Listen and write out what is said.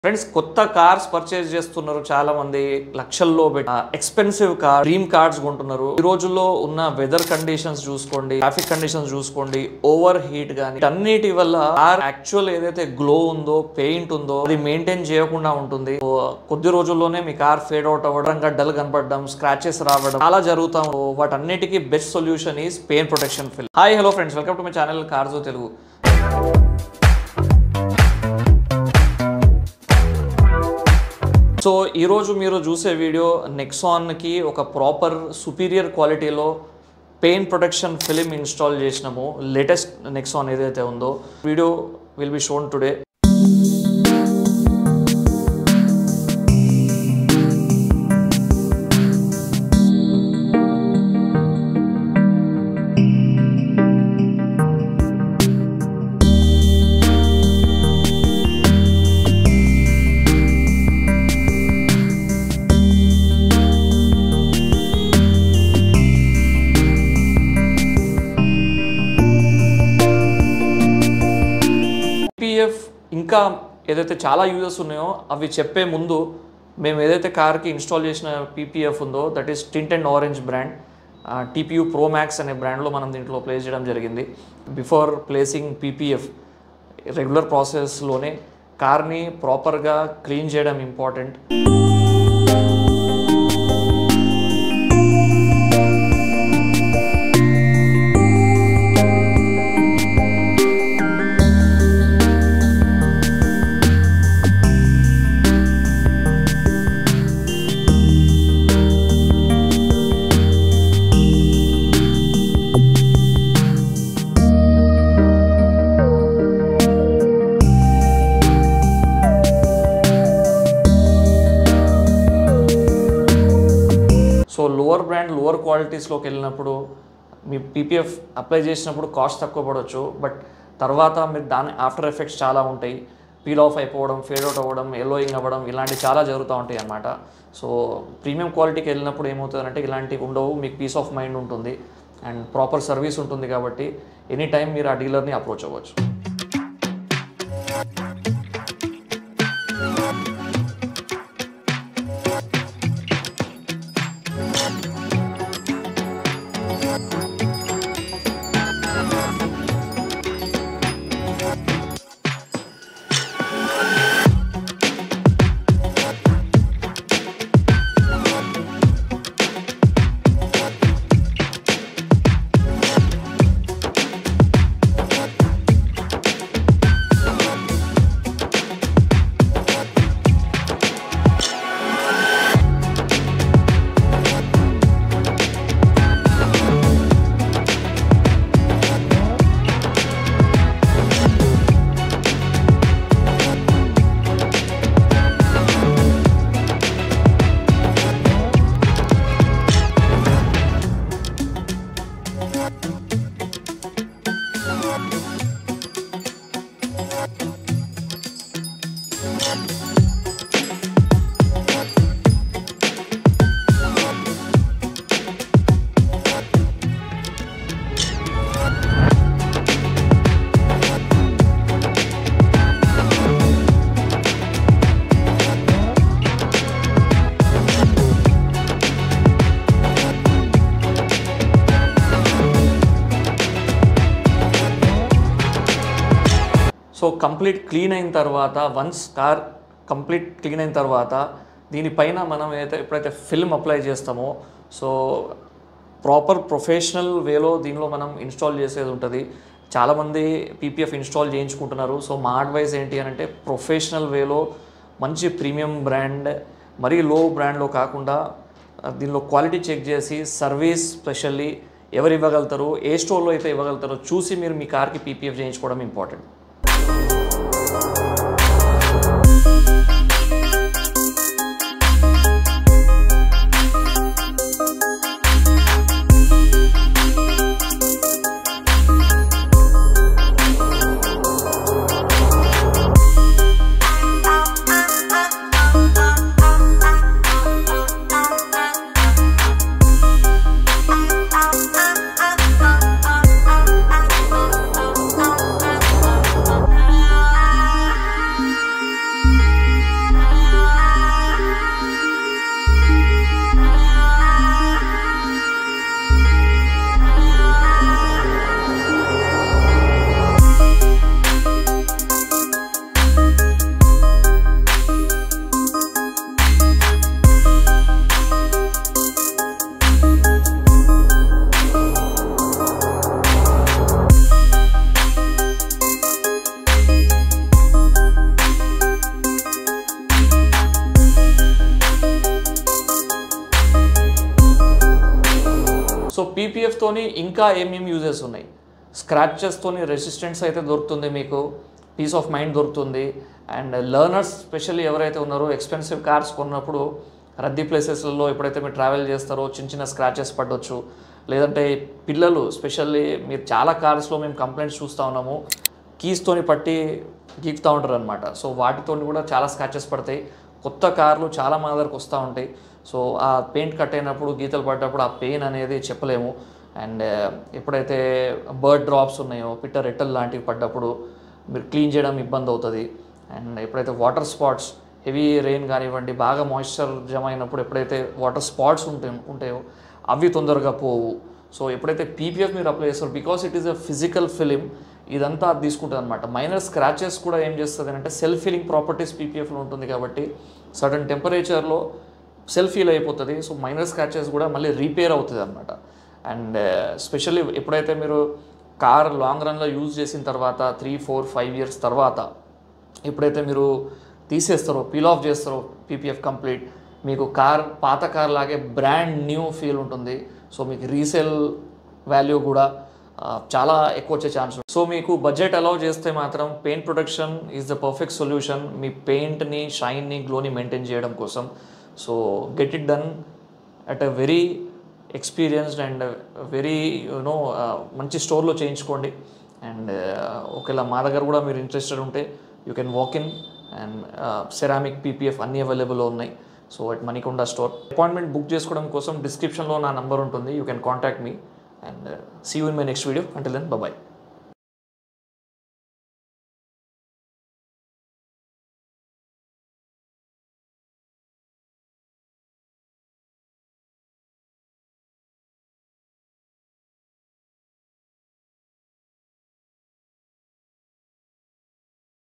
Friends కొత్త cars purchase చేస్తున్నారు చాలా మంది లక్షల్లో పెట్టి ఎక్స్పెన్సివ్ కార్ డ్రీమ్ కార్స్ కొంటున్నారు ఈ రోజుల్లో ఉన్న వెదర్ కండిషన్స్ చూసుకోండి ట్రాఫిక్ కండిషన్స్ చూసుకోండి ఓవర్ హీట్ గాని అన్నిటి వల్ల కార్ యాక్చువల్ ఏదైతే గ్లో ఉందో పెయింట్ ఉందో అది మెయింటైన్ చేయకుండా ఉంటుంది కొద్ది రోజుల్లోనే మీ కార్ ఫేడ్ అవుట్ అవ్వడం డల్ కనపడడం స్క్రాచెస్ రావడం చాలా జరుగుతాం వాటన్నిటికీ best solution is paint protection film hi hello friends welcome to my channel Carzo Telugu so ఈరోజు మీరు చూసే వీడియో నెక్సాన్కి ఒక ప్రాపర్ సుపీరియర్ క్వాలిటీలో పెయిన్ ప్రొటెక్షన్ ఫిల్మ్ ఇన్స్టాల్ చేసినాము లేటెస్ట్ నెక్సాన్ ఏదైతే ఉందో video will be shown today ఇంకా ఏదైతే చాలా యూజెస్ ఉన్నాయో అవి చెప్పే ముందు మేము ఏదైతే కార్కి ఇన్స్టాల్ చేసిన పీపీఎఫ్ ఉందో that is tint and orange brand TPU pro max అనే బ్రాండ్లో మనం దీంట్లో ప్లేస్ చేయడం జరిగింది బిఫోర్ ప్లేసింగ్ పీపీఎఫ్ రెగ్యులర్ ప్రాసెస్లోనే కార్ని ప్రాపర్గా క్లీన్ చేయడం ఇంపార్టెంట్ సో లోవర్ క్వాలిటీస్లోకి వెళ్ళినప్పుడు మీ పీపీఎఫ్ అప్లై చేసినప్పుడు కాస్ట్ తక్కువ పడవచ్చు బట్ తర్వాత మీరు దాని ఆఫ్టర్ ఎఫెక్ట్స్ చాలా ఉంటాయి పీల్ ఆఫ్ అయిపోవడం ఫేడ్ అవుట్ అవ్వడం ఎల్లోయింగ్ అవ్వడం ఇలాంటివి చాలా జరుగుతూ ఉంటాయి అన్నమాట సో ప్రీమియం క్వాలిటీకి వెళ్ళినప్పుడు ఏమవుతుందంటే ఇలాంటివి ఉండవు మీకు పీస్ ఆఫ్ మైండ్ ఉంటుంది అండ్ ప్రాపర్ సర్వీస్ ఉంటుంది కాబట్టి ఎనీ టైం మీరు ఆ డీలర్ని అప్రోచ్ అవ్వచ్చు సో కంప్లీట్ క్లీన్ అయిన తర్వాత వన్స్ కార్ కంప్లీట్ క్లీన్ అయిన తర్వాత దీనిపైన మనం ఎప్పుడైతే ఫిల్మ్ అప్లై చేస్తామో సో ప్రాపర్ ప్రొఫెషనల్ వేలో దీనిలో మనం ఇన్స్టాల్ చేసేది ఉంటుంది చాలామంది పీపీఎఫ్ ఇన్స్టాల్ చేయించుకుంటున్నారు సో మా అడ్వైస్ ఏంటి అని అంటే ప్రొఫెషనల్ వేలో మంచి ప్రీమియం బ్రాండ్ మరీ లో బ్రాండ్లో కాకుండా దీనిలో క్వాలిటీ చెక్ చేసి సర్వీస్ స్పెషల్లీ ఎవరు ఇవ్వగలుగుతారో ఏ స్టోర్లో అయితే ఇవ్వగలుగుతారో చూసి మీరు మీ కార్కి పీపీఎఫ్ చేయించుకోవడం ఇంపార్టెంట్ పీపీఎఫ్తోని ఇంకా ఏమేమి యూజెస్ ఉన్నాయి, స్క్రాచెస్తోని రెసిస్టెన్స్ అయితే దొరుకుతుంది, మీకు పీస్ ఆఫ్ మైండ్ దొరుకుతుంది. అండ్ లెర్నర్స్ స్పెషల్లీ ఎవరైతే ఉన్నారో ఎక్స్పెన్సివ్ కార్స్ కొన్నప్పుడు రద్దీ ప్లేసెస్లలో ఎప్పుడైతే మీరు ట్రావెల్ చేస్తారో చిన్న చిన్న స్క్రాచెస్ పడవచ్చు. లేదంటే పిల్లలు స్పెషల్లీ మీరు చాలా కార్స్లో మేము కంప్లైంట్స్ చూస్తూ ఉన్నాము, కీస్తోని పట్టి గీకుతూ ఉంటారు అనమాట. సో వాటితో కూడా చాలా స్క్రాచెస్ పడతాయి. కొత్త కార్లు చాలా మా దగ్గరకు వస్తూ ఉంటాయి. సో ఆ పెయింట్ కట్ అయినప్పుడు గీతలు పడ్డప్పుడు ఆ పెయిన్ అనేది చెప్పలేము. అండ్ ఎప్పుడైతే బర్డ్ డ్రాప్స్ ఉన్నాయో పిట్టర్ రెట్టల్ లాంటివి పడ్డప్పుడు మీరు క్లీన్ చేయడం ఇబ్బంది అవుతుంది. అండ్ ఎప్పుడైతే వాటర్ స్పాట్స్, హెవీ రెయిన్ కానివ్వండి, బాగా మాయిశ్చర్ జమ అయినప్పుడు ఎప్పుడైతే వాటర్ స్పాట్స్ ఉంటాయో అవి తొందరగా పోవు. సో ఎప్పుడైతే పీపీఎఫ్ మీరు అప్లై చేస్తారు, because it is a physical film, ఇదంతా అది తీసుకుంటుంది అనమాట. మైనర్ స్క్రాచెస్ కూడా ఏం చేస్తుంది అంటే సెల్ఫ్ ఫీలింగ్ ప్రాపర్టీస్ పీపీఎఫ్లో ఉంటుంది కాబట్టి సడన్ టెంపరేచర్లో సెల్ఫ్ ఫీల్ అయిపోతుంది. సో మైనర్ స్క్రాచెస్ కూడా మళ్ళీ రీపేర్ అవుతుంది అనమాట. అండ్ స్పెషల్లీ ఎప్పుడైతే మీరు కార్ లాంగ్ రన్లో యూజ్ చేసిన తర్వాత 3, 4, 5 ఇయర్స్ తర్వాత ఎప్పుడైతే మీరు తీసేస్తారో, పీల్ ఆఫ్ చేస్తారో పీపీఎఫ్ కంప్లీట్, మీకు కార్ పాత కార్ లాగే బ్రాండ్ న్యూ ఫీల్ ఉంటుంది. సో మీకు రీసేల్ వాల్యూ కూడా చాలా ఎక్కువ వచ్చే ఛాన్స్ ఉంటుంది. సో మీకు బడ్జెట్ అలౌ చేస్తే మాత్రం paint protection is the perfect solution మీ పెయింట్ని, షైన్ని, గ్లోని మెయింటైన్ చేయడం కోసం. So get it done at a very experienced and very మంచి స్టోర్లో చేయించుకోండి. అండ్ ఒకవేళ మా దగ్గర కూడా మీరు ఇంట్రెస్టెడ్ ఉంటే you can walk in. And ceramic PPF అన్నీ అవైలబుల్లో ఉన్నాయి. So at Manikonda store. Appointment book చేసుకోవడం కోసం డిస్క్రిప్షన్లో నా నంబర్ ఉంటుంది, you can contact me. And see you in my next video. Until then, bye bye.